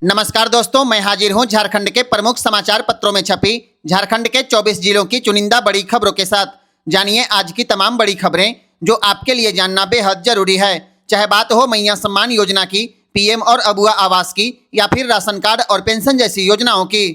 नमस्कार दोस्तों, मैं हाजिर हूं झारखंड के प्रमुख समाचार पत्रों में छपी झारखंड के 24 जिलों की चुनिंदा बड़ी खबरों के साथ। जानिए आज की तमाम बड़ी खबरें जो आपके लिए जानना बेहद जरूरी है। चाहे बात हो मैया सम्मान योजना की, पीएम और अबुआ आवास की, या फिर राशन कार्ड और पेंशन जैसी योजनाओं की।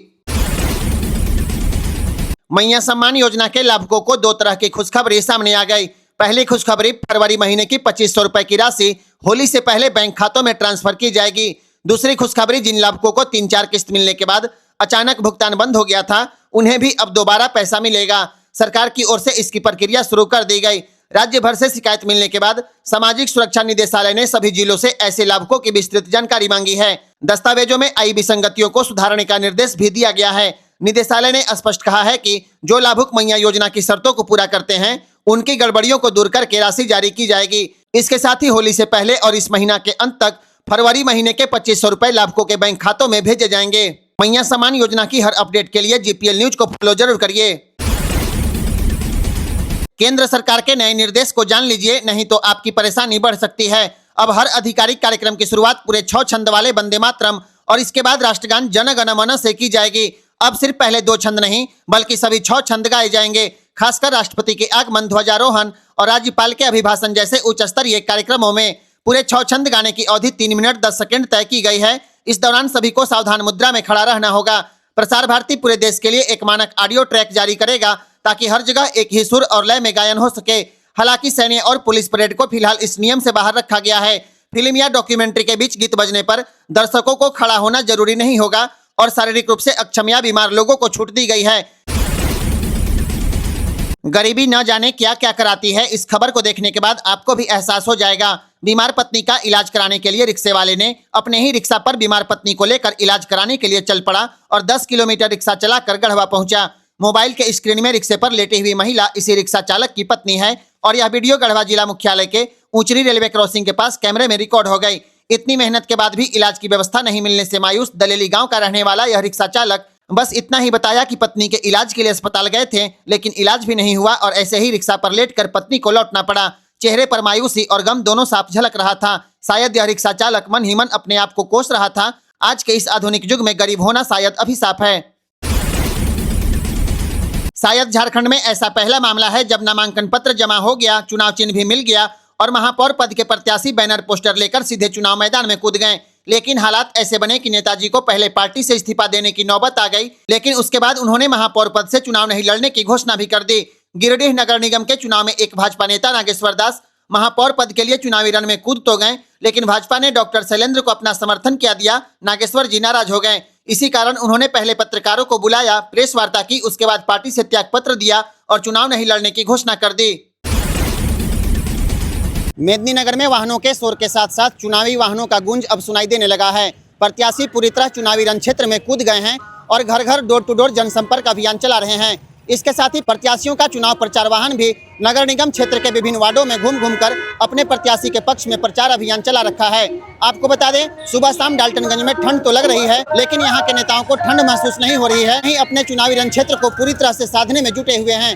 मैया सम्मान योजना के लाभुकों को दो तरह की खुशखबरी सामने आ गई। पहली खुशखबरी, फरवरी महीने की 2500 रुपए की राशि होली से पहले बैंक खातों में ट्रांसफर की जाएगी। दूसरी खुशखबरी, जिन लाभुकों को 3-4 किस्त मिलने के बाद अचानक भुगतान बंद हो गया था, उन्हें भी अब दोबारा पैसा मिलेगा। सरकार की ओर से इसकी प्रक्रिया शुरू कर दी गई। राज्य भर से शिकायत मिलने के बाद सामाजिक सुरक्षा निदेशालय ने सभी जिलों से ऐसे लाभुकों की विस्तृत जानकारी मांगी है। दस्तावेजों में आई विसंगतियों को सुधारने का निर्देश भी दिया गया है। निदेशालय ने स्पष्ट कहा है कि जो लाभुक मैया योजना की शर्तों को पूरा करते हैं, उनकी गड़बड़ियों को दूर करके राशि जारी की जाएगी। इसके साथ ही होली से पहले और इस महीना के अंत तक फरवरी महीने के 2500 रुपए लाभुकों के बैंक खातों में भेजे जाएंगे। मैया सम्मान योजना की हर अपडेट के लिए जीपीएल न्यूज को फॉलो जरूर करिए। केंद्र सरकार के नए निर्देश को जान लीजिए, नहीं तो आपकी परेशानी बढ़ सकती है। अब हर आधिकारिक कार्यक्रम की शुरुआत पूरे 6 छंद वाले वंदे मातरम और इसके बाद राष्ट्रगान जन गण मन से की जाएगी। अब सिर्फ पहले 2 छंद नहीं, बल्कि सभी 6 छंद गाए जाएंगे। खासकर राष्ट्रपति के आगमन, ध्वजारोहण और राज्यपाल के अभिभाषण जैसे उच्च स्तरीय कार्यक्रमों में पूरे 6 छंद गाने की अवधि 3 मिनट 10 सेकंड तय की गई है। इस दौरान सभी को सावधान मुद्रा में खड़ा रहना होगा। प्रसार भारती पूरे देश के लिए एक मानक ऑडियो ट्रैक जारी करेगा ताकि हर जगह एक ही सुर और लय में गायन हो सके। हालांकि सैन्य और पुलिस परेड को फिलहाल इस नियम से बाहर रखा गया है। फिल्म या डॉक्यूमेंट्री के बीच गीत बजने पर दर्शकों को खड़ा होना जरूरी नहीं होगा और शारीरिक रूप से अक्षम या बीमार लोगों को छूट दी गई है। गरीबी न जाने क्या क्या कराती है, इस खबर को देखने के बाद आपको भी एहसास हो जाएगा। बीमार पत्नी का इलाज कराने के लिए रिक्शे वाले ने अपने ही रिक्शा पर बीमार पत्नी को लेकर इलाज कराने के लिए चल पड़ा और 10 किलोमीटर रिक्शा चलाकर गढ़वा पहुंचा। मोबाइल के स्क्रीन में रिक्शे पर लेटी हुई महिला इसी रिक्शा चालक की पत्नी है और यह वीडियो गढ़वा जिला मुख्यालय के ऊंचरी रेलवे क्रॉसिंग के पास कैमरे में रिकॉर्ड हो गई। इतनी मेहनत के बाद भी इलाज की व्यवस्था नहीं मिलने से मायूस दलेली गाँव का रहने वाला यह रिक्शा चालक बस इतना ही बताया कि पत्नी के इलाज के लिए अस्पताल गए थे, लेकिन इलाज भी नहीं हुआ और ऐसे ही रिक्शा पर लेटकर पत्नी को लौटना पड़ा। चेहरे पर मायूसी और गम दोनों साफ झलक रहा था। शायद यह रिक्शा चालक मन ही मन अपने आप को कोस रहा था। आज के इस आधुनिक युग में गरीब होना शायद अभिशाप है। शायद झारखंड में ऐसा पहला मामला है जब नामांकन पत्र जमा हो गया, चुनाव चिन्ह भी मिल गया और महापौर पद के प्रत्याशी बैनर पोस्टर लेकर सीधे चुनाव मैदान में कूद गए। लेकिन हालात ऐसे बने कि नेताजी को पहले पार्टी से इस्तीफा देने की नौबत आ गई, लेकिन उसके बाद उन्होंने महापौर पद से चुनाव नहीं लड़ने की घोषणा भी कर दी। गिरिडीह नगर निगम के चुनाव में एक भाजपा नेता नागेश्वर दास महापौर पद के लिए चुनावी रण में कूद तो गए, लेकिन भाजपा ने डॉक्टर शैलेंद्र को अपना समर्थन क्या दिया, नागेश्वर जी नाराज हो गए। इसी कारण उन्होंने पहले पत्रकारों को बुलाया, प्रेस वार्ता की, उसके बाद पार्टी से त्याग पत्र दिया और चुनाव नहीं लड़ने की घोषणा कर दी। मेदिनीनगर में वाहनों के शोर के साथ साथ चुनावी वाहनों का गूंज अब सुनाई देने लगा है। प्रत्याशी पूरी तरह चुनावी रण क्षेत्र में कूद गए हैं और घर घर डोर टू डोर जनसंपर्क अभियान चला रहे हैं। इसके साथ ही प्रत्याशियों का चुनाव प्रचार वाहन भी नगर निगम क्षेत्र के विभिन्न वार्डों में घूम घूम कर अपने प्रत्याशी के पक्ष में प्रचार अभियान चला रखा है। आपको बता दें, सुबह शाम डाल्टनगंज में ठंड तो लग रही है, लेकिन यहाँ के नेताओं को ठंड महसूस नहीं हो रही है। वहीं अपने चुनावी रण क्षेत्र को पूरी तरह से साधने में जुटे हुए हैं।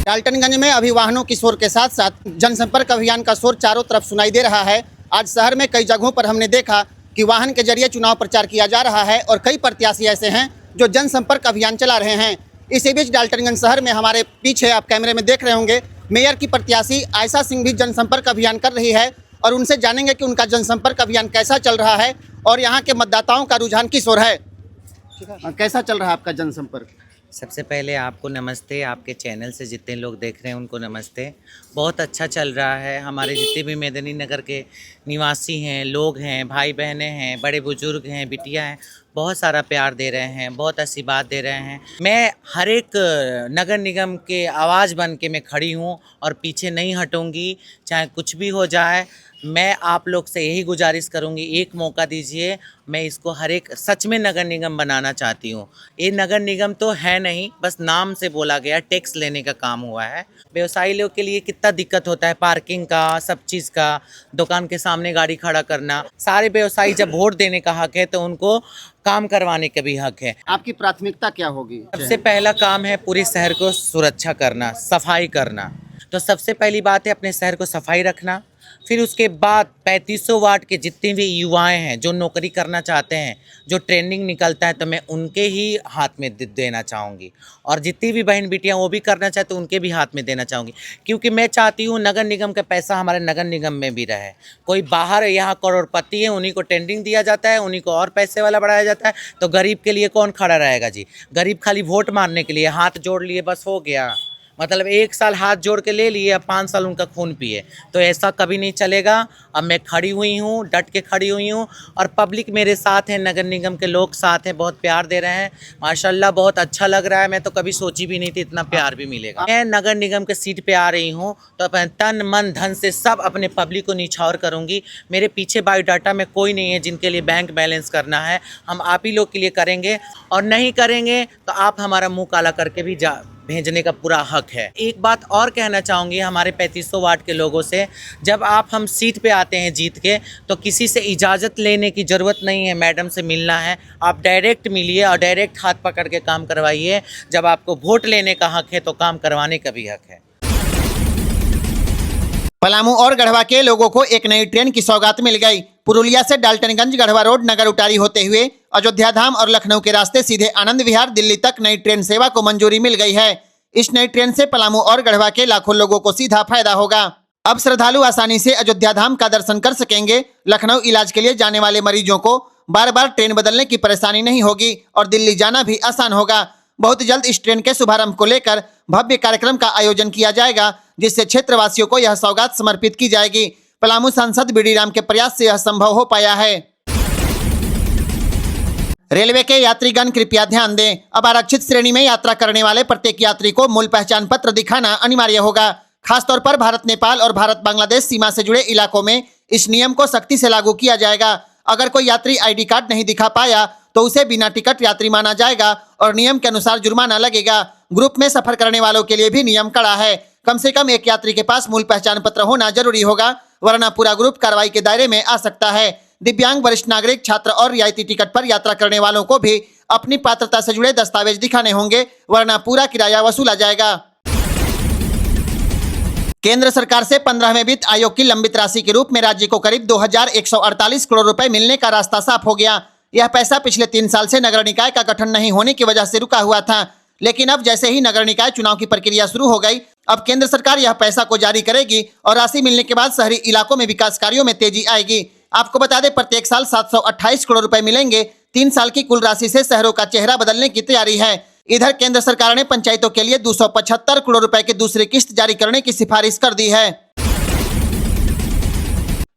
डाल्टनगंज में अभी वाहनों की शोर के साथ साथ जनसंपर्क अभियान का शोर चारों तरफ सुनाई दे रहा है। आज शहर में कई जगहों पर हमने देखा कि वाहन के जरिए चुनाव प्रचार किया जा रहा है और कई प्रत्याशी ऐसे हैं जो जनसंपर्क अभियान चला रहे हैं। इसी बीच डाल्टनगंज शहर में हमारे पीछे आप कैमरे में देख रहे होंगे, मेयर की प्रत्याशी आयशा सिंह भी जनसंपर्क अभियान कर रही है और उनसे जानेंगे कि उनका जनसंपर्क अभियान कैसा चल रहा है और यहाँ के मतदाताओं का रुझान किस ओर है। कैसा चल रहा है आपका जनसंपर्क? सबसे पहले आपको नमस्ते, आपके चैनल से जितने लोग देख रहे हैं उनको नमस्ते। बहुत अच्छा चल रहा है। हमारे जितने भी मेदिनीनगर के निवासी हैं, लोग हैं, भाई बहनें हैं, बड़े बुजुर्ग हैं, बिटिया हैं, बहुत सारा प्यार दे रहे हैं, बहुत आशीर्वाद दे रहे हैं। मैं हर एक नगर निगम के आवाज़ बन के मैं खड़ी हूँ और पीछे नहीं हटूँगी, चाहे कुछ भी हो जाए। मैं आप लोग से यही गुजारिश करूँगी, एक मौका दीजिए। मैं इसको हर एक सच में नगर निगम बनाना चाहती हूँ। ये नगर निगम तो है नहीं, बस नाम से बोला गया, टैक्स लेने का काम हुआ है। व्यवसायी लोग के लिए कितना दिक्कत होता है, पार्किंग का, सब चीज़ का, दुकान के सामने गाड़ी खड़ा करना। सारे व्यवसायी जब वोट देने का हक है तो उनको काम करवाने का भी हक है। आपकी प्राथमिकता क्या होगी? सबसे पहला काम है पूरे शहर को सुरक्षा करना, सफाई करना। तो सबसे पहली बात है अपने शहर को सफाई रखना, फिर उसके बाद 3500 वाट के जितने भी युवाएं हैं जो नौकरी करना चाहते हैं, जो ट्रेनिंग निकलता है, तो मैं उनके ही हाथ में देना चाहूँगी। और जितनी भी बहन बेटियां वो भी करना चाहते हैं उनके भी हाथ में देना चाहूँगी, क्योंकि मैं चाहती हूँ नगर निगम का पैसा हमारे नगर निगम में भी रहे। कोई बाहर यहाँ करोड़पति है, उन्हीं को टेंडिंग दिया जाता है, उन्हीं को और पैसे वाला बढ़ाया जाता है, तो गरीब के लिए कौन खड़ा रहेगा जी? गरीब खाली वोट मारने के लिए हाथ जोड़ लिए बस हो गया, मतलब 1 साल हाथ जोड़ के ले लिए, अब 5 साल उनका खून पिए, तो ऐसा कभी नहीं चलेगा। अब मैं खड़ी हुई हूँ, डट के खड़ी हुई हूँ, और पब्लिक मेरे साथ है, नगर निगम के लोग साथ हैं, बहुत प्यार दे रहे हैं माशाल्लाह, बहुत अच्छा लग रहा है। मैं तो कभी सोची भी नहीं थी इतना प्यार भी मिलेगा। मैं नगर निगम के सीट पे आ रही हूँ तो अपने तन मन धन से सब अपने पब्लिक को निछावर करूँगी। मेरे पीछे बायोडाटा में कोई नहीं है जिनके लिए बैंक बैलेंस करना है, हम आप ही लोग के लिए करेंगे, और नहीं करेंगे तो आप हमारा मुँह काला करके भी भेजने का पूरा हक है। एक बात और कहना चाहूँगी हमारे 3500 वाट के लोगों से, जब आप हम सीट पे आते हैं जीत के, तो किसी से इजाज़त लेने की ज़रूरत नहीं है। मैडम से मिलना है, आप डायरेक्ट मिलिए और डायरेक्ट हाथ पकड़ के काम करवाइए। जब आपको वोट लेने का हक है तो काम करवाने का भी हक है। पलामू और गढ़वा के लोगों को एक नई ट्रेन की सौगात मिल गई। पुरुलिया से डाल्टनगंज गढ़वा रोड नगर उटारी होते हुए अयोध्या धाम और लखनऊ के रास्ते सीधे आनंद विहार दिल्ली तक नई ट्रेन सेवा को मंजूरी मिल गई है। इस नई ट्रेन से पलामू और गढ़वा के लाखों लोगों को सीधा फायदा होगा। अब श्रद्धालु आसानी से अयोध्या धाम का दर्शन कर सकेंगे। लखनऊ इलाज के लिए जाने वाले मरीजों को बार बार ट्रेन बदलने की परेशानी नहीं होगी और दिल्ली जाना भी आसान होगा। बहुत जल्द इस ट्रेन के शुभारंभ को लेकर भव्य कार्यक्रम का आयोजन किया जाएगा, जिससे क्षेत्रवासियों को यह सौगात समर्पित की जाएगी। पलामू सांसद बीडी राम के प्रयास से यह संभव हो पाया है। रेलवे के यात्रीगण कृपया ध्यान दें, अब आरक्षित श्रेणी में यात्रा करने वाले प्रत्येक यात्री को मूल पहचान पत्र दिखाना अनिवार्य होगा। खासतौर पर भारत नेपाल और भारत बांग्लादेश सीमा से जुड़े इलाकों में इस नियम को सख्ती से लागू किया जाएगा। अगर कोई यात्री आईडी कार्ड नहीं दिखा पाया तो उसे बिना टिकट यात्री माना जाएगा और नियम के अनुसार जुर्माना लगेगा। ग्रुप में सफर करने वालों के लिए भी नियम कड़ा है। कम से कम एक यात्री के पास मूल पहचान पत्र होना जरूरी होगा, वरना पूरा ग्रुप कार्रवाई के दायरे में आ सकता है। दिव्यांग, वरिष्ठ नागरिक, छात्र और रियायती टिकट पर यात्रा करने वालों को भी अपनी पात्रता से जुड़े दस्तावेज दिखाने होंगे, वरना पूरा किराया वसूला जाएगा। केंद्र सरकार से 15वें वित्त आयोग की लंबित राशि के रूप में राज्य को करीब 2148 करोड़ रुपए मिलने का रास्ता साफ हो गया। यह पैसा पिछले 3 साल से नगर निकाय का गठन नहीं होने की वजह से रुका हुआ था, लेकिन अब जैसे ही नगर निकाय चुनाव की प्रक्रिया शुरू हो गई, अब केंद्र सरकार यह पैसा को जारी करेगी और राशि मिलने के बाद शहरी इलाकों में विकास कार्यों में तेजी आएगी। आपको बता दें, प्रत्येक साल 728 करोड़ रुपए मिलेंगे। 3 साल की कुल राशि से शहरों का चेहरा बदलने की तैयारी है। इधर केंद्र सरकार ने पंचायतों के लिए 275 करोड़ रुपए की दूसरी किस्त जारी करने की सिफारिश कर दी है।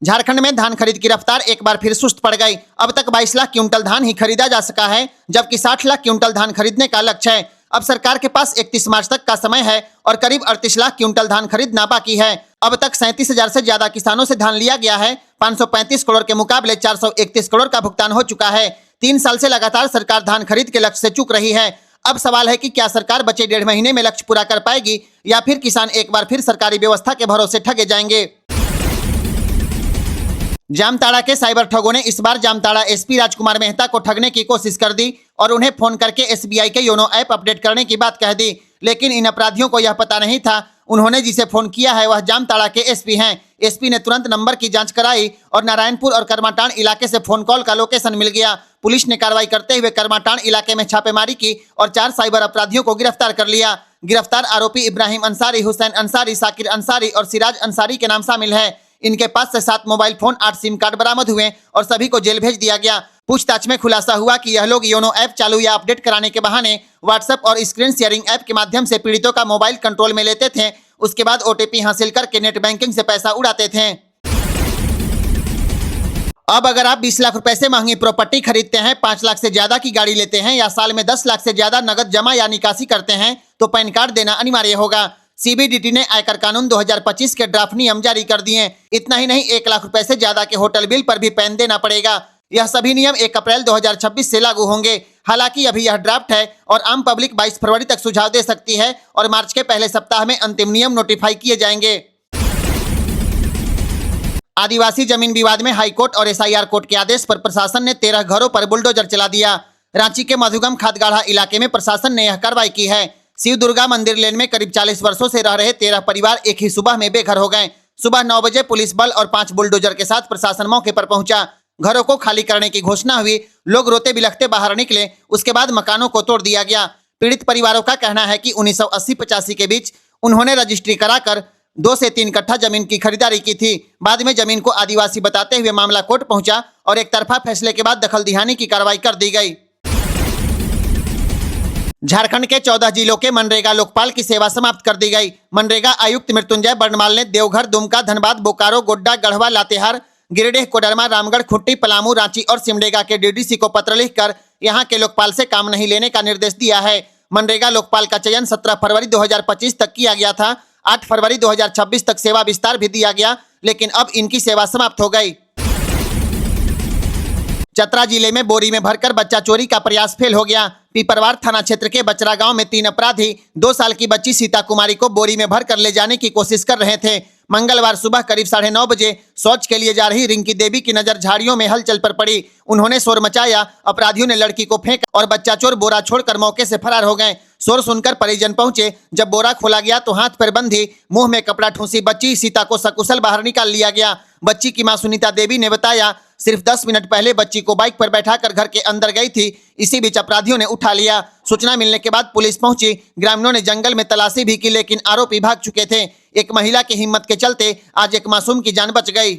झारखंड में धान खरीद की रफ्तार एक बार फिर सुस्त पड़ गई। अब तक 22 लाख क्विंटल धान ही खरीदा जा सका है, जबकि 60 लाख क्विंटल धान खरीदने का लक्ष्य है। अब सरकार के पास 31 मार्च तक का समय है और करीब 38 लाख क्विंटल धान खरीदना बाकी है। अब तक 37,000 से ज्यादा किसानों से धान लिया गया है। 535 करोड़ के मुकाबले 431 करोड़ का भुगतान हो चुका है। 3 साल से लगातार सरकार धान खरीद के लक्ष्य से चूक रही है। अब सवाल है कि क्या सरकार बचे 1.5 महीने में लक्ष्य पूरा कर पाएगी या फिर किसान एक बार फिर सरकारी व्यवस्था के भरोसे ठगे जाएंगे। जामताड़ा के साइबर ठगों ने इस बार जामताड़ा एसपी राजकुमार मेहता को ठगने की कोशिश कर दी और उन्हें फोन करके एसबीआई के योनो ऐप अपडेट करने की बात कह दी, लेकिन इन अपराधियों को यह पता नहीं था उन्होंने जिसे फोन किया है वह जामताड़ा के एसपी हैं। एसपी ने तुरंत नंबर की जांच कराई और नारायणपुर और करमाटांड़ इलाके से फोन कॉल का लोकेशन मिल गया। पुलिस ने कार्रवाई करते हुए करमाटांड़ इलाके में छापेमारी की और 4 साइबर अपराधियों को गिरफ्तार कर लिया। गिरफ्तार आरोपी इब्राहिम अंसारी, हुसैन अंसारी, साकिर अंसारी और सिराज अंसारी के नाम शामिल है। इनके पास से 7 मोबाइल फोन, 8 सिम कार्ड बरामद हुए और सभी को जेल भेज दिया गया। पूछताछ में खुलासा हुआ कि यह लोग योनो ऐप चालू या अपडेट कराने के बहाने व्हाट्सएप और स्क्रीन शेयरिंग ऐप के माध्यम से पीड़ितों का मोबाइल कंट्रोल में लेते थे। उसके बाद ओटीपी हासिल करके नेट बैंकिंग से पैसा उड़ाते थे। अब अगर आप 20 लाख रुपए से महंगी प्रॉपर्टी खरीदते हैं, 5 लाख से ज्यादा की गाड़ी लेते हैं या साल में 10 लाख से ज्यादा नगद जमा या निकासी करते हैं तो पैन कार्ड देना अनिवार्य होगा। सीबीडीटी ने आयकर कानून 2025 के ड्राफ्ट नियम जारी कर दिए। इतना ही नहीं, 1 लाख रुपए से ज्यादा के होटल बिल पर भी पैन देना पड़ेगा। यह सभी नियम 1 अप्रैल 2026 से लागू होंगे। हालांकि अभी यह ड्राफ्ट है और आम पब्लिक 22 फरवरी तक सुझाव दे सकती है और मार्च के पहले सप्ताह में अंतिम नियम नोटिफाई किए जाएंगे। आदिवासी जमीन विवाद में हाईकोर्ट और एसआईआर कोर्ट के आदेश पर प्रशासन ने 13 घरों पर बुलडोजर चला दिया। रांची के मधुगम खादगाढ़ा इलाके में प्रशासन ने यह कार्रवाई की है। शिव दुर्गा मंदिर लेन में करीब 40 वर्षों से रह रहे 13 परिवार एक ही सुबह में बेघर हो गए। सुबह 9 बजे पुलिस बल और 5 बुलडोजर के साथ प्रशासन मौके पर पहुंचा। घरों को खाली करने की घोषणा हुई, लोग रोते बिलखते बाहर निकले। उसके बाद मकानों को तोड़ दिया गया। पीड़ित परिवारों का कहना है कि 1980-85 के बीच उन्होंने रजिस्ट्री कराकर 2 से 3 कट्ठा जमीन की खरीदारी की थी। बाद में जमीन को आदिवासी बताते हुए मामला कोर्ट पहुंचा और एक तरफा फैसले के बाद दखल-दिहानी की कार्रवाई कर दी गई। झारखंड के 14 जिलों के मनरेगा लोकपाल की सेवा समाप्त कर दी गई। मनरेगा आयुक्त मृत्युंजय बर्णवाल ने देवघर, दुमका, धनबाद, बोकारो, गोड्डा, गढ़वा, लातेहार, गिरिडीह, कोडरमा, रामगढ़, खुट्टी, पलामू, रांची और सिमडेगा के डीडीसी को पत्र लिखकर यहां के लोकपाल से काम नहीं लेने का निर्देश दिया है। मनरेगा लोकपाल का चयन 17 फरवरी 2025 तक किया गया था। 8 फरवरी 2026 तक सेवा विस्तार भी दिया गया, लेकिन अब इनकी सेवा समाप्त हो गई। चतरा जिले में बोरी में भरकर बच्चा चोरी का प्रयास फेल हो गया। पीपरवार थाना क्षेत्र के बचरा गांव में 3 अपराधी 2 साल की बच्ची सीता कुमारी को बोरी में भरकर ले जाने की कोशिश कर रहे थे। मंगलवार सुबह करीब 9:30 बजे शौच के लिए जा रही रिंकी देवी की नजर झाड़ियों में हलचल पर पड़ी। उन्होंने शोर मचाया। अपराधियों ने लड़की को फेंका और बच्चा चोर बोरा छोड़कर मौके से फरार हो गए। शोर सुनकर परिजन पहुंचे। जब बोरा खोला गया तो हाथ पैर बंधी, मुंह में कपड़ा ठूंसी बच्ची सीता को सकुशल बाहर निकाल लिया गया। बच्ची की मां सुनीता देवी ने बताया, सिर्फ 10 मिनट पहले बच्ची को बाइक पर बैठाकर घर के अंदर गई थी। इसी बीच अपराधियों ने उठा लिया। सूचना मिलने के बाद पुलिस पहुंची। ग्रामीणों ने जंगल में तलाशी भी की, लेकिन आरोपी भाग चुके थे। एक महिला की हिम्मत के चलते आज एक मासूम की जान बच गई।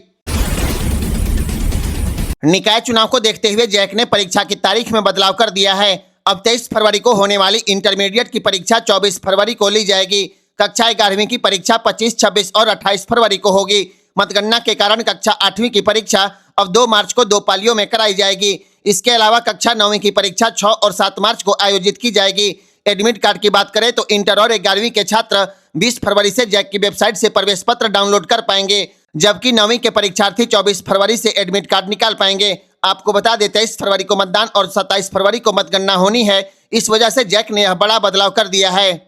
निकाय चुनाव को देखते हुए जैक ने परीक्षा की तारीख में बदलाव कर दिया है। अब 23 फरवरी को होने वाली इंटरमीडिएट की परीक्षा 24 फरवरी को ली जाएगी। कक्षा 11वीं की परीक्षा 25, 26 और 28 फरवरी को होगी। मतगणना के कारण कक्षा 8वीं की परीक्षा अब 2 मार्च को 2 पालियों में कराई जाएगी। इसके अलावा कक्षा 9वीं की परीक्षा 6 और 7 मार्च को आयोजित की जाएगी। एडमिट कार्ड की बात करें तो इंटर और 11वीं के छात्र 20 फरवरी से जैक की वेबसाइट से प्रवेश पत्र डाउनलोड कर पाएंगे, जबकि 9वीं के परीक्षार्थी 24 फरवरी से एडमिट कार्ड निकाल पाएंगे। आपको बता दें 23 फरवरी को मतदान और 27 फरवरी को मतगणना होनी है। इस वजह से जैक ने यह बड़ा बदलाव कर दिया है।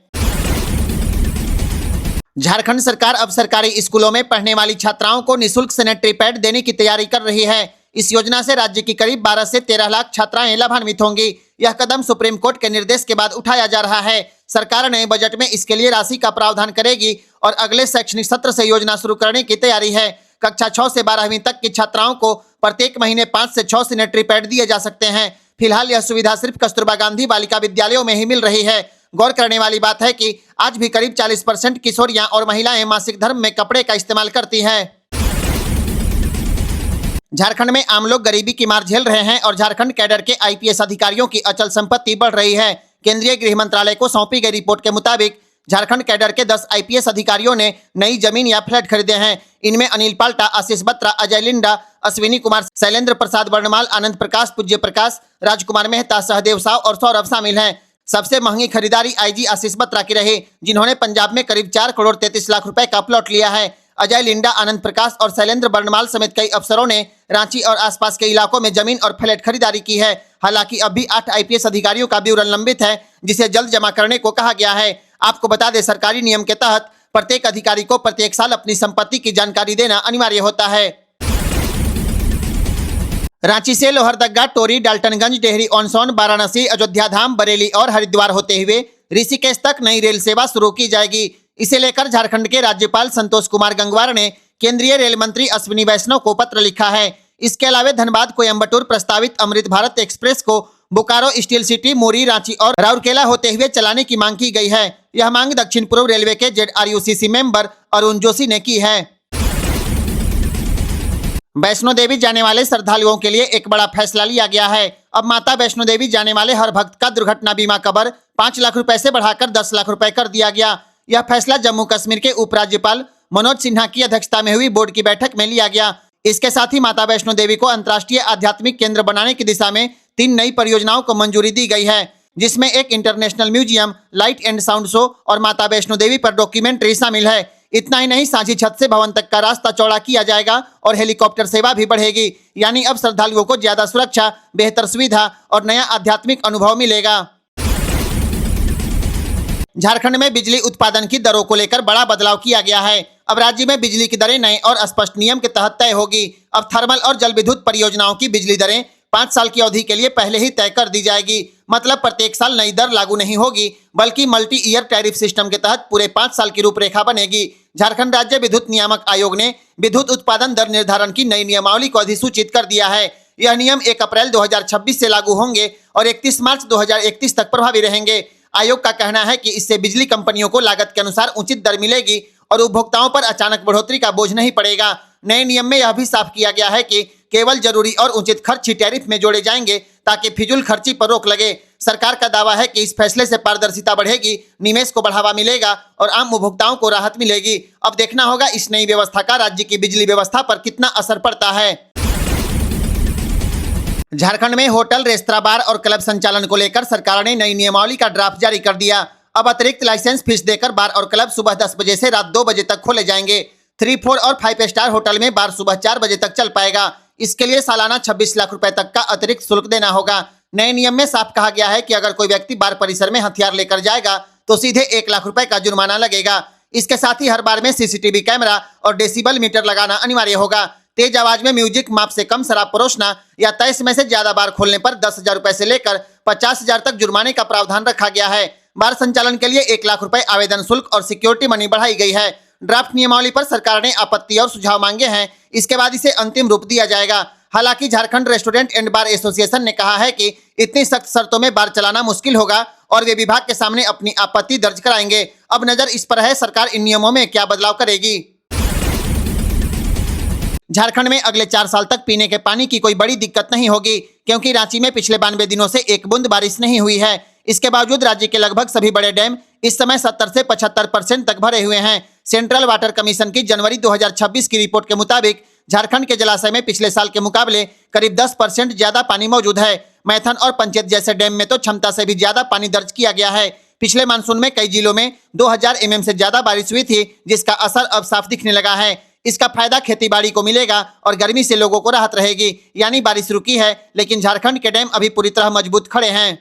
झारखंड सरकार अब सरकारी स्कूलों में पढ़ने वाली छात्राओं को निःशुल्क सैनिटरी पैड देने की तैयारी कर रही है। इस योजना से राज्य की करीब 12 से 13 लाख छात्राएं लाभान्वित होंगी। यह कदम सुप्रीम कोर्ट के निर्देश के बाद उठाया जा रहा है। सरकार नए बजट में इसके लिए राशि का प्रावधान करेगी और अगले शैक्षणिक सत्र से योजना शुरू करने की तैयारी है। कक्षा 6 से 12वीं तक की छात्राओं को प्रत्येक महीने 5 से 6 सैनिटरी पैड दिए जा सकते हैं। फिलहाल यह सुविधा सिर्फ कस्तूरबा गांधी बालिका विद्यालयों में ही मिल रही है। गौर करने वाली बात है कि आज भी करीब 40% किशोरियां और महिलाएं मासिक धर्म में कपड़े का इस्तेमाल करती हैं। झारखंड में आम लोग गरीबी की मार झेल रहे हैं और झारखंड कैडर के आईपीएस अधिकारियों की अचल संपत्ति बढ़ रही है। केंद्रीय गृह मंत्रालय को सौंपी गई रिपोर्ट के मुताबिक झारखंड कैडर के 10 आईपीएस अधिकारियों ने नई जमीन या फ्लैट खरीदे हैं। इनमें अनिल पाल्टा, आशीष बत्रा, अजय लिंडा, अश्विनी कुमार, शैलेंद्र प्रसाद वर्णमाल, आनंद प्रकाश, पूज्य प्रकाश, राजकुमार मेहता, सहदेव साव और सौरभ शामिल हैं। सबसे महंगी खरीदारी आईजी आशीष बत्रा की रही, जिन्होंने पंजाब में करीब 4 करोड़ 33 लाख रुपए का प्लॉट लिया है। अजय लिंडा, आनंद प्रकाश और शैलेंद्र वर्णमाल समेत कई अफसरों ने रांची और आसपास के इलाकों में जमीन और फ्लैट खरीदारी की है। हालांकि अब भी 8 आईपीएस अधिकारियों का विवरण लंबित है, जिसे जल्द जमा करने को कहा गया है। आपको बता दें, सरकारी नियम के तहत प्रत्येक अधिकारी को प्रत्येक साल अपनी संपत्ति की जानकारी देना अनिवार्य होता है। रांची से लोहरदगा, टोरी, डाल्टनगंज, डेहरी ऑन सोन, वाराणसी, अयोध्या धाम, बरेली और हरिद्वार होते हुए ऋषिकेश तक नई रेल सेवा शुरू की जाएगी। इसे लेकर झारखंड के राज्यपाल संतोष कुमार गंगवार ने केंद्रीय रेल मंत्री अश्विनी वैष्णव को पत्र लिखा है। इसके अलावा धनबाद कोयम्बटूर प्रस्तावित अमृत भारत एक्सप्रेस को बोकारो, स्टील सिटी, मोरी, रांची और राउरकेला होते हुए चलाने की मांग की गई है। यह मांग दक्षिण पूर्व रेलवे के ZRUCC मेंबर अरुण जोशी ने की है। वैष्णो देवी जाने वाले श्रद्धालुओं के लिए एक बड़ा फैसला लिया गया है। अब माता वैष्णो देवी जाने वाले हर भक्त का दुर्घटना बीमा कवर 5 लाख रुपए से बढ़ाकर 10 लाख रुपए कर दिया गया। यह फैसला जम्मू कश्मीर के उपराज्यपाल मनोज सिन्हा की अध्यक्षता में हुई बोर्ड की बैठक में लिया गया। इसके साथ ही माता वैष्णो देवी को अंतर्राष्ट्रीय आध्यात्मिक केंद्र बनाने की दिशा में 3 नई परियोजनाओं को मंजूरी दी गई है, जिसमें एक international museum, light and sound show और माता वैष्णो देवी पर डॉक्यूमेंट्री शामिल है। इतना ही नहीं, साझी छत से भवन तक का रास्ता चौड़ा किया जाएगा और हेलीकॉप्टर सेवा भी बढ़ेगी। यानी अब श्रद्धालुओं को ज्यादा सुरक्षा, बेहतर सुविधा और नया आध्यात्मिक अनुभव मिलेगा। झारखंड में बिजली उत्पादन की दरों को लेकर बड़ा बदलाव किया गया है। अब राज्य में बिजली की दरें नए और स्पष्ट नियम के तहत तय होगी। अब थर्मल और जल विद्युत परियोजनाओं की बिजली दरें 5 साल की अवधि के लिए पहले ही तय कर दी जाएगी। मतलब प्रत्येक साल नई दर लागू नहीं होगी, बल्कि मल्टी ईयर टैरिफ सिस्टम के तहत पूरे 5 साल की रूपरेखा बनेगी। झारखंड राज्य विद्युत नियामक आयोग ने विद्युत उत्पादन दर निर्धारण की नई नियमावली को अधिसूचित कर दिया है। यह नियम 1 अप्रैल 2026 से लागू होंगे और 31 मार्च 2031 तक प्रभावी रहेंगे। आयोग का कहना है कि इससे बिजली कंपनियों को लागत के अनुसार उचित दर मिलेगी और उपभोक्ताओं पर अचानक बढ़ोतरी का बोझ नहीं पड़ेगा। नए नियम में यह भी साफ किया गया है कि केवल जरूरी और उचित खर्च ही टैरिफ में जोड़े जाएंगे, ताकि फिजूल खर्ची पर रोक लगे। सरकार का दावा है कि इस फैसले से पारदर्शिता बढ़ेगी, निवेश को बढ़ावा मिलेगा और आम उपभोक्ताओं को राहत मिलेगी। अब देखना होगा इस नई व्यवस्था का राज्य की बिजली व्यवस्था पर कितना असर पड़ता है। झारखंड में होटल, रेस्तरां, बार और क्लब संचालन को लेकर सरकार ने नई नियमावली का ड्राफ्ट जारी कर दिया। अब अतिरिक्त लाइसेंस फीस देकर बार और क्लब सुबह 10 बजे से रात 2 बजे तक खोले जाएंगे। 3, 4 और 5 स्टार होटल में बार सुबह 4 बजे तक चल पाएगा। इसके लिए सालाना 26 लाख रुपए तक का अतिरिक्त शुल्क देना होगा। नए नियम में साफ कहा गया है कि अगर कोई व्यक्ति बार परिसर में हथियार लेकर जाएगा तो सीधे 1 लाख रुपए का जुर्माना लगेगा। इसके साथ ही हर बार में सीसीटीवी कैमरा और डेसिबल मीटर लगाना अनिवार्य होगा। तेज आवाज में म्यूजिक, माप से कम शराब परोसना या 23 में से ज्यादा बार खोलने पर 10,000 रुपए से लेकर 50,000 तक जुर्माने का प्रावधान रखा गया है। बार संचालन के लिए 1 लाख रुपए आवेदन शुल्क और सिक्योरिटी मनी बढ़ाई गई है। ड्राफ्ट नियमावली पर सरकार ने आपत्ति और सुझाव मांगे हैं। इसके बाद इसे अंतिम रूप दिया जाएगा। हालांकि Jharkhand restaurant and bar association ने कहा है कि इतनी सख्त शर्तों में बार चलाना मुश्किल होगा और वे विभाग के सामने अपनी आपत्ति दर्ज कराएंगे। अब नजर इस पर है सरकार इन नियमों में क्या बदलाव करेगी। झारखंड में अगले 4 साल तक पीने के पानी की कोई बड़ी दिक्कत नहीं होगी, क्योंकि रांची में पिछले 92 दिनों से एक बूंद बारिश नहीं हुई है। इसके बावजूद राज्य के लगभग सभी बड़े डैम इस समय 70 से 75% तक भरे हुए हैं। सेंट्रल वाटर कमीशन की जनवरी 2026 की रिपोर्ट के मुताबिक झारखंड के जलाशय में पिछले साल के मुकाबले करीब 10% ज्यादा पानी मौजूद है। मैथन और पंचेत जैसे डैम में तो क्षमता से भी ज्यादा पानी दर्ज किया गया है। पिछले मानसून में कई जिलों में 2000 mm से ज्यादा बारिश हुई थी, जिसका असर अब साफ दिखने लगा है। इसका फायदा खेतीबाड़ी को मिलेगा और गर्मी से लोगों को राहत रहेगी। यानी बारिश रुकी है, लेकिन झारखंड के डैम अभी पूरी तरह मजबूत खड़े हैं।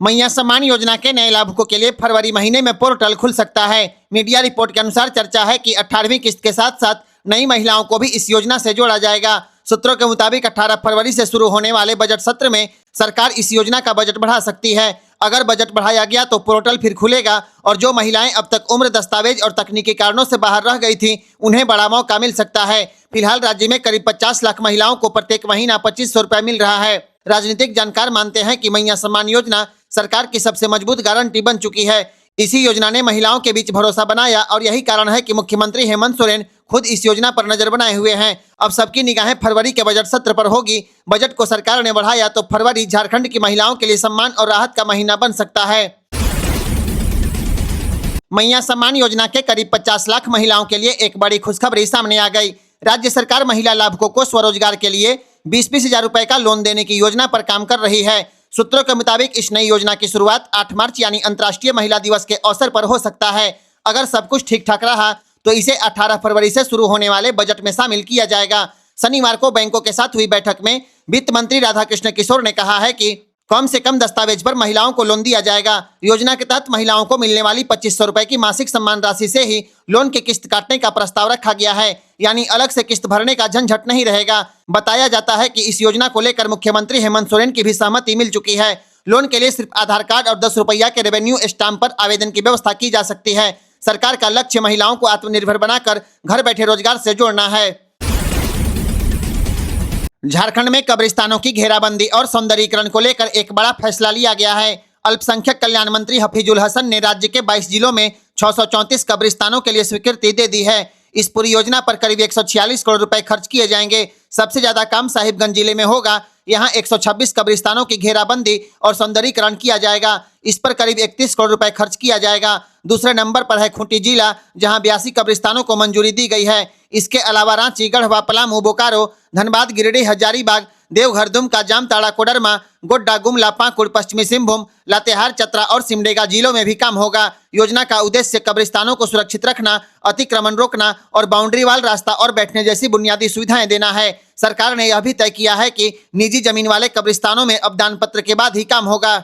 मैया सम्मान योजना के नए लाभुकों के लिए फरवरी महीने में पोर्टल खुल सकता है। मीडिया रिपोर्ट के अनुसार चर्चा है कि 18वीं किस्त के साथ साथ नई महिलाओं को भी इस योजना से जोड़ा जाएगा। सूत्रों के मुताबिक 18 फरवरी से शुरू होने वाले बजट सत्र में सरकार इस योजना का बजट बढ़ा सकती है। अगर बजट बढ़ाया गया तो पोर्टल फिर खुलेगा और जो महिलाएं अब तक उम्र, दस्तावेज और तकनीकी कारणों से बाहर रह गई थी, उन्हें बड़ा मौका मिल सकता है। फिलहाल राज्य में करीब 50 लाख महिलाओं को प्रत्येक महीना 2500 रुपए मिल रहा है। राजनीतिक जानकार मानते हैं कि मैया सम्मान योजना सरकार की सबसे मजबूत गारंटी बन चुकी है। इसी योजना ने महिलाओं के बीच भरोसा बनाया और यही कारण है कि मुख्यमंत्री हेमंत सोरेन खुद इस योजना पर नजर बनाए हुए हैं। अब सबकी निगाहें फरवरी के बजट सत्र पर होगी। बजट को सरकार ने बढ़ाया तो फरवरी झारखंड की महिलाओं के लिए सम्मान और राहत का महीना बन सकता है। मैया सम्मान योजना के करीब 50 लाख महिलाओं के लिए एक बड़ी खुशखबरी सामने आ गई। राज्य सरकार महिला लाभुकों को स्वरोजगार के लिए 20-20 हजार रुपए का लोन देने की योजना पर काम कर रही है। सूत्रों के मुताबिक इस नई योजना की शुरुआत 8 मार्च यानी अंतर्राष्ट्रीय महिला दिवस के अवसर पर हो सकता है। अगर सब कुछ ठीक ठाक रहा तो इसे 18 फरवरी से शुरू होने वाले बजट में शामिल किया जाएगा। शनिवार को बैंकों के साथ हुई बैठक में वित्त मंत्री राधाकृष्ण किशोर ने कहा है कि कम से कम दस्तावेज पर महिलाओं को लोन दिया जाएगा। योजना के तहत महिलाओं को मिलने वाली 2500 रुपए की मासिक सम्मान राशि से ही लोन की किस्त काटने का प्रस्ताव रखा गया है, यानी अलग से किस्त भरने का झंझट नहीं रहेगा। बताया जाता है कि इस योजना को लेकर मुख्यमंत्री हेमंत सोरेन की भी सहमति मिल चुकी है। लोन के लिए सिर्फ आधार कार्ड और 10 रुपया के रेवेन्यू स्टाम्प पर आवेदन की व्यवस्था की जा सकती है। सरकार का लक्ष्य महिलाओं को आत्मनिर्भर बनाकर घर बैठे रोजगार से जोड़ना है। झारखंड में कब्रिस्तानों की घेराबंदी और सौंदर्यीकरण को लेकर एक बड़ा फैसला लिया गया है। अल्पसंख्यक कल्याण मंत्री हफीजुल हसन ने राज्य के 22 जिलों में 634 कब्रिस्तानों के लिए स्वीकृति दे दी है। इस पूरी योजना पर करीब 146 करोड़ रुपए खर्च किए जाएंगे। सबसे ज्यादा काम साहिबगंज जिले में होगा। यहाँ 126 कब्रिस्तानों की घेराबंदी और सौंदर्यीकरण किया जाएगा। इस पर करीब 31 करोड़ रुपए खर्च किया जाएगा। दूसरे नंबर पर है खूंटी जिला, जहां 82 कब्रिस्तानों को मंजूरी दी गई है। इसके अलावा रांची, गढ़वा, पलामू, बोकारो, धनबाद, गिरिडीह, हजारीबाग, देवघर, दुमका, जामताड़ा, कोडरमा, गोड्डा, गुमला, पाकुड़, पश्चिमी सिंहभूम, लातेहार, चतरा और सिमडेगा जिलों में भी काम होगा। योजना का उद्देश्य कब्रिस्तानों को सुरक्षित रखना, अतिक्रमण रोकना और बाउंड्री वाल रास्ता और बैठने जैसी बुनियादी सुविधाएं देना है। सरकार ने यह भी तय किया है कि निजी जमीन वाले कब्रिस्तानों में अब दान पत्र के बाद ही काम होगा।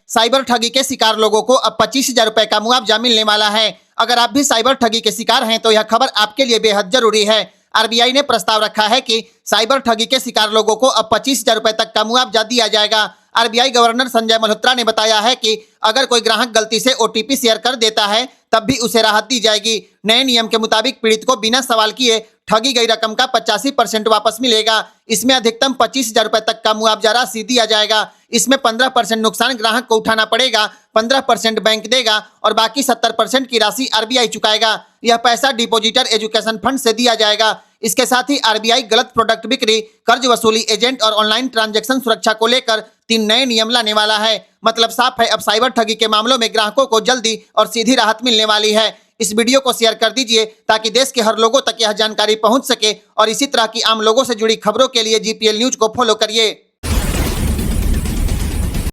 साइबर ठगी के शिकार लोगों को अब 25,000 रुपए का मुआवजा मिलने वाला है। अगर आप भी साइबर ठगी के शिकार हैं तो यह खबर आपके लिए बेहद जरूरी है। आरबीआई ने प्रस्ताव रखा है कि साइबर ठगी के शिकार लोगों को अब 25,000 रुपए तक का मुआवजा दिया जाएगा। आरबीआई गवर्नर संजय मल्होत्रा ने बताया है कि अगर कोई ग्राहक गलती से ओटीपी शेयर कर देता है तब भी उसे राहत दी जाएगी। नए नियम के मुताबिक पीड़ित को बिना सवाल किए ठगी गई रकम का 85% वापस मिलेगा। इसमें अधिकतम 25,000 रुपए तक का मुआवजा राशि दिया जाएगा। इसमें 15% नुकसान ग्राहक को उठाना पड़ेगा, 15% बैंक देगा और बाकी 70% की राशि आरबीआई चुकाएगा। यह पैसा डिपॉजिटर एजुकेशन फंड से दिया जाएगा। इसके साथ ही आरबीआई गलत प्रोडक्ट बिक्री, कर्ज वसूली एजेंट और ऑनलाइन ट्रांजैक्शन सुरक्षा को लेकर 3 नए नियम लाने वाला है। मतलब साफ है, अब साइबर ठगी के मामलों में ग्राहकों को जल्दी और सीधी राहत मिलने वाली है। इस वीडियो को शेयर कर दीजिए ताकि देश के हर लोगों तक यह जानकारी पहुंच सके और इसी तरह की आम लोगों से जुड़ी खबरों के लिए जीपीएल न्यूज को फॉलो करिए।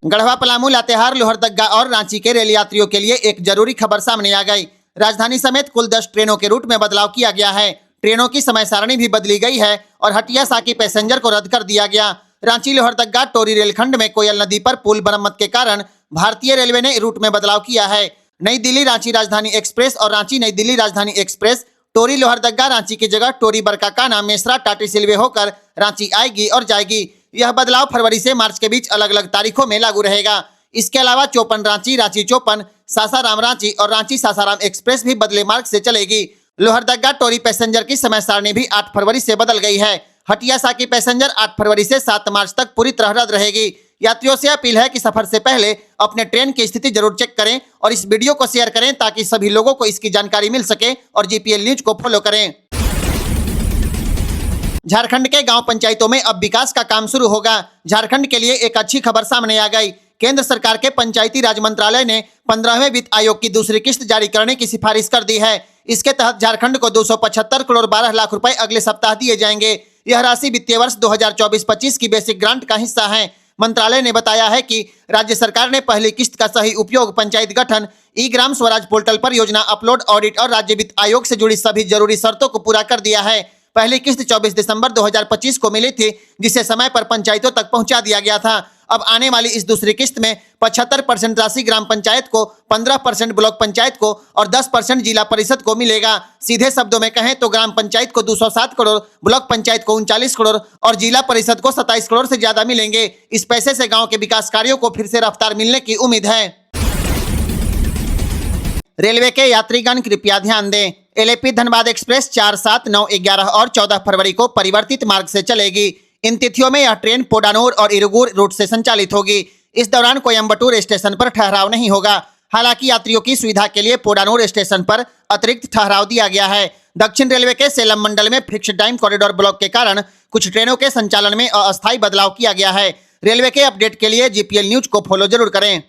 गढ़वा, पलामू, लातेहार, लोहरदगा और रांची के रेल यात्रियों के लिए एक जरूरी खबर सामने आ गई। राजधानी समेत कुल 10 ट्रेनों के रूट में बदलाव किया गया है। ट्रेनों की समय सारणी भी बदली गई है और हटिया साकी पैसेंजर को रद्द कर दिया गया। रांची लोहरदगा टोरी रेलखंड में कोयल नदी पर पुल मरम्मत के कारण भारतीय रेलवे ने रूट में बदलाव किया है। नई दिल्ली रांची राजधानी एक्सप्रेस और रांची नई दिल्ली राजधानी एक्सप्रेस टोरी लोहरदगा रांची की जगह टोरी बरकाकाना मेसरा टाटी सिलवे होकर रांची आएगी और जाएगी। यह बदलाव फरवरी से मार्च के बीच अलग अलग तारीखों में लागू रहेगा। इसके अलावा चौपन रांची, रांची चौपन, सासाराम रांची और रांची सासाराम एक्सप्रेस भी बदले मार्ग से चलेगी। लोहरदगा टोरी पैसेंजर की समय सारणी भी 8 फरवरी से बदल गई है। हटिया साकी पैसेंजर 8 फरवरी से 7 मार्च तक पूरी तरह रद्द रहेगी। यात्रियों से अपील है कि सफर से पहले अपने ट्रेन की स्थिति जरूर चेक करें और इस वीडियो को शेयर करें ताकि सभी लोगों को इसकी जानकारी मिल सके और जीपीएल न्यूज को फॉलो करें। झारखंड के गांव पंचायतों में अब विकास का काम शुरू होगा। झारखंड के लिए एक अच्छी खबर सामने आ गई। केंद्र सरकार के पंचायती राज मंत्रालय ने 15वें वित्त आयोग की दूसरी किस्त जारी करने की सिफारिश कर दी है। इसके तहत झारखंड को 275 करोड़ 12 लाख रुपए अगले सप्ताह दिए जाएंगे। यह राशि वित्तीय वर्ष 2024-25 की बेसिक ग्रांट का हिस्सा है। मंत्रालय ने बताया है कि राज्य सरकार ने पहली किस्त का सही उपयोग पंचायत गठन, ई ग्राम स्वराज पोर्टल पर योजना अपलोड, ऑडिट और राज्य वित्त आयोग से जुड़ी सभी जरूरी शर्तों को पूरा कर दिया है। पहली किस्त 24 दिसंबर 2025 को मिली थी, जिसे समय पर पंचायतों तक पहुंचा दिया गया था। अब आने वाली इस दूसरी किस्त में 75% राशि ग्राम पंचायत को, 15% ब्लॉक पंचायत को और 10% जिला परिषद को मिलेगा। सीधे शब्दों में कहें तो ग्राम पंचायत को 207 करोड़, ब्लॉक पंचायत को 39 करोड़ और जिला परिषद को 27 करोड़ से ज्यादा मिलेंगे। इस पैसे से गाँव के विकास कार्यों को फिर से रफ्तार मिलने की उम्मीद है। रेलवे के यात्रीगण कृपया ध्यान दें, एलएपी धनबाद एक्सप्रेस 4, 7, 9, 11 और 14 फरवरी को परिवर्तित मार्ग से चलेगी। इन तिथियों में यह ट्रेन पोडानूर और इरुगुर रूट से संचालित होगी। इस दौरान कोयम्बटूर स्टेशन पर ठहराव नहीं होगा। हालांकि यात्रियों की सुविधा के लिए पोडानूर स्टेशन पर अतिरिक्त ठहराव दिया गया है। दक्षिण रेलवे के सेलम मंडल में फिक्स्ड टाइम कॉरिडोर ब्लॉक के कारण कुछ ट्रेनों के संचालन में अस्थायी बदलाव किया गया है। रेलवे के अपडेट के लिए जीपीएल न्यूज को फॉलो जरूर करें।